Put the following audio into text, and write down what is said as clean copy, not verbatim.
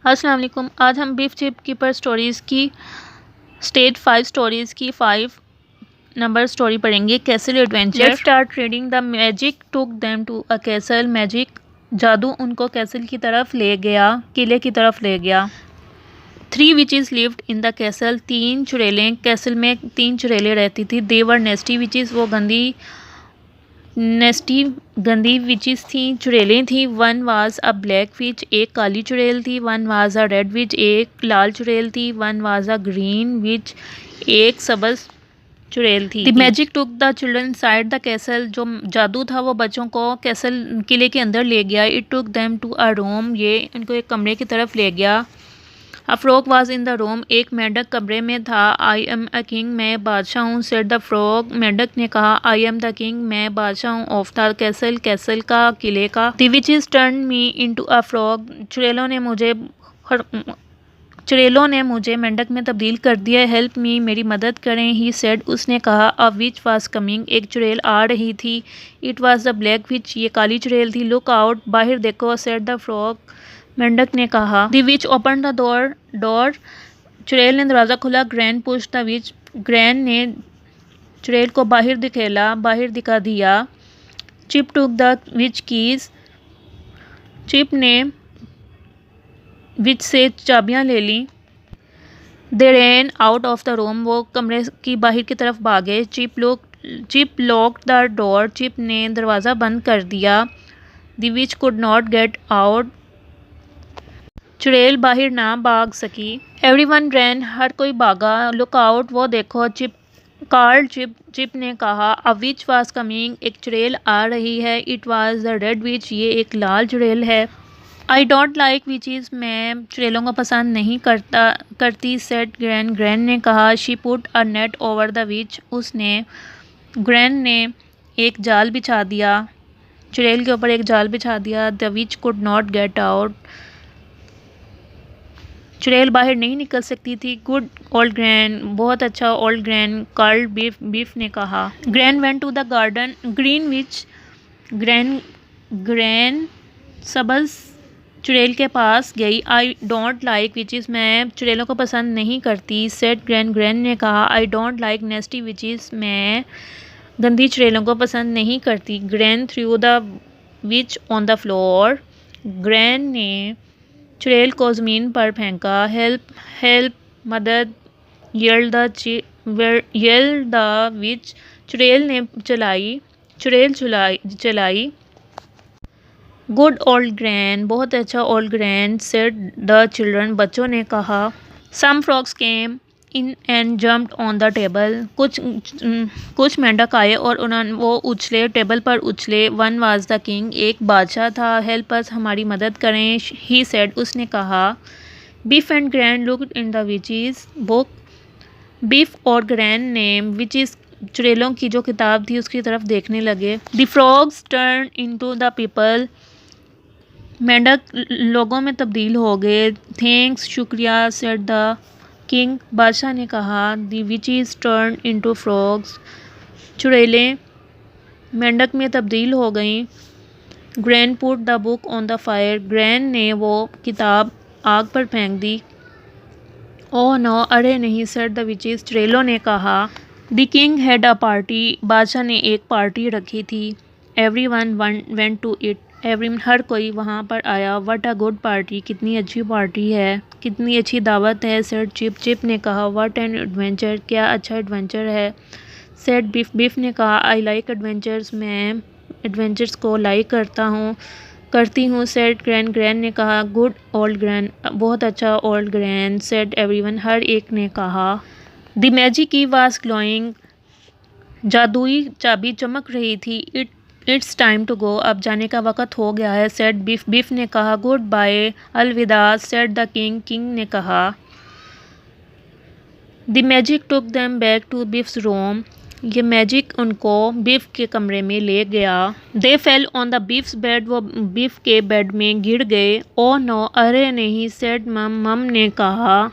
अस्सलाम वालेकुम। आज हम बीफ चिप कीपर स्टोरीज़ की स्टेज 5 स्टोरीज़ की 5 नंबर स्टोरी पढ़ेंगे, castle adventure. Let's start reading. The magic took them to a castle. Magic जादू उनको कैसल की तरफ ले गया, किले की तरफ ले गया। 3 witches lived in the castle. 3 चुड़ैलें कैसल में 3 चुड़ैलें रहती थी। दे वर नेस्टी विचेस, वो गंदी विचेस थी, चुड़ैलें थी। 1 वाज अ ब्लैक विच, एक काली चुड़ैल थी। 1 वाज अ रेड विच, एक लाल चुड़ैल थी। 1 वाज अ ग्रीन विच, एक सब्ज़ चुड़ैल थी। The magic took the children side the castle. जो जादू था वो बच्चों को कैसल किले के अंदर ले गया। It took them to a room, ये इनको एक कमरे की तरफ ले गया। A frog was in the room, एक मेंढक कमरे में था। आई एम अ किंग, मैं बादशाह हूँ। सेड द फ्रॉग, मेंढक ने कहा। आई एम द किंग, मैं बादशाह हूँ। ऑफ द कैसल, कैसल का, किले का। The witches turn me into a frog, चुड़ैलों ने मुझे मेंढक में तब्दील कर दिया। हेल्प मी, मेरी मदद करें। ही सेड, उसने कहा। अ विच वाज कमिंग, एक चुड़ैल आ रही थी। इट वाज द ब्लैक विच, ये काली चुड़ैल थी। लुक आउट, बाहर देखो। सेड द फ्रॉग, मेंढक ने कहा। The witch open the door, चुड़ैल ने दरवाज़ा खोला। Grand push the witch, grand ने चुड़ैल को बाहर दिखेला, बाहर दिखा दिया। Chip took the witch keys, chip ने विच से चाबियां ले ली। They ran out of the room, वो कमरे की बाहर की तरफ भागे। Chip locked the door, chip ने दरवाज़ा बंद कर दिया। The witch could not get out, चुड़ैल बाहर ना भाग सकी। एवरीवन रैन, हर कोई भागा। लुक आउट, वो देखो। चिप ने कहा। अ विच वाज कमिंग, एक चुड़ैल आ रही है। इट वाज द रेड विच, ये एक लाल चुड़ैल है। आई डोंट लाइक विचेस, मैं चुड़ैलों को पसंद नहीं करती। सेड ग्रैंड ने कहा। She put a net over the witch, grand ने एक जाल बिछा दिया, चुड़ैल के ऊपर एक जाल बिछा दिया। The witch could not get out, चुड़ैल बाहर नहीं निकल सकती थी। गुड ओल्ड ग्रैंड, बहुत अच्छा ओल्ड ग्रैंड, कार्ल बीफ ने कहा। Grand went to the garden, green witch, grand सब्ज़ चुड़ैल के पास गई। आई डोंट लाइक विचेस, मैं चुड़ैलों को पसंद नहीं करती। सेड ग्रैंड ने कहा। आई डोंट लाइक नेस्टी विचेस, मैं गंदी चुड़ैलों को पसंद नहीं करती। Grand through the which on the floor, grand ने चुड़ैल को ज़मीन पर फेंका। हेल्प, मदद। येल्ड द विच, चुड़ैल चलाई। गुड ओल्ड ग्रैंड, बहुत अच्छा old grand. Said the children, बच्चों ने कहा। Some frogs came in and jumped on the table, कुछ मेंढक आए और वो उछले, टेबल पर उछले। 1 वाज द किंग, एक बादशाह था। हेल्प अस, हमारी मदद करें। ही सेड, उसने कहा। Beef and grand looked in the witches book, beef और ग्रैंड ने विचेस चुड़ैलों की जो किताब थी उसकी तरफ देखने लगे। The frogs turn into the people, मेंढक लोगों में तब्दील हो गए। थैंक्स, शुक्रिया। सेड द किंग, बादशाह ने कहा। The witches turn into frogs, चुड़ैलें मेंढक में तब्दील हो गईं। Grand put the book on the fire, grand ने वो किताब आग पर फेंक दी। ओह नो, अरे नहीं। सेड द विचेस, चुड़ैलों ने कहा। The king had a party, बादशाह ने एक पार्टी रखी थी। एवरीवन वेंट टू इट, हर कोई वहाँ पर आया। व्हाट अ गुड पार्टी, कितनी अच्छी पार्टी है, कितनी अच्छी दावत है। सेड चिप ने कहा। व्हाट एन एडवेंचर, क्या अच्छा एडवेंचर है। सेड बीफ ने कहा। आई लाइक एडवेंचर्स, मैं एडवेंचर्स को लाइक करती हूँ। सेड ग्रैंड ने कहा। गुड ओल्ड ग्रैंड, बहुत अच्छा ओल्ड ग्रैंड। सेड एवरीवन, हर एक ने कहा। द मैजिक की वाज ग्लोइंग, जादुई चाबी चमक रही थी। इट्स टाइम टू गो, अब जाने का वक़्त हो गया है। सेड बीफ ने कहा। गुड बाय, अलविदा। सेड द किंग ने कहा। The magic took them back to Biff's room, ये मैजिक उनको बीफ के कमरे में ले गया। They fell on the Biff's bed, वो बीफ के बेड में गिर गए। ओ नो, अरे नहीं। सेड मम ने कहा।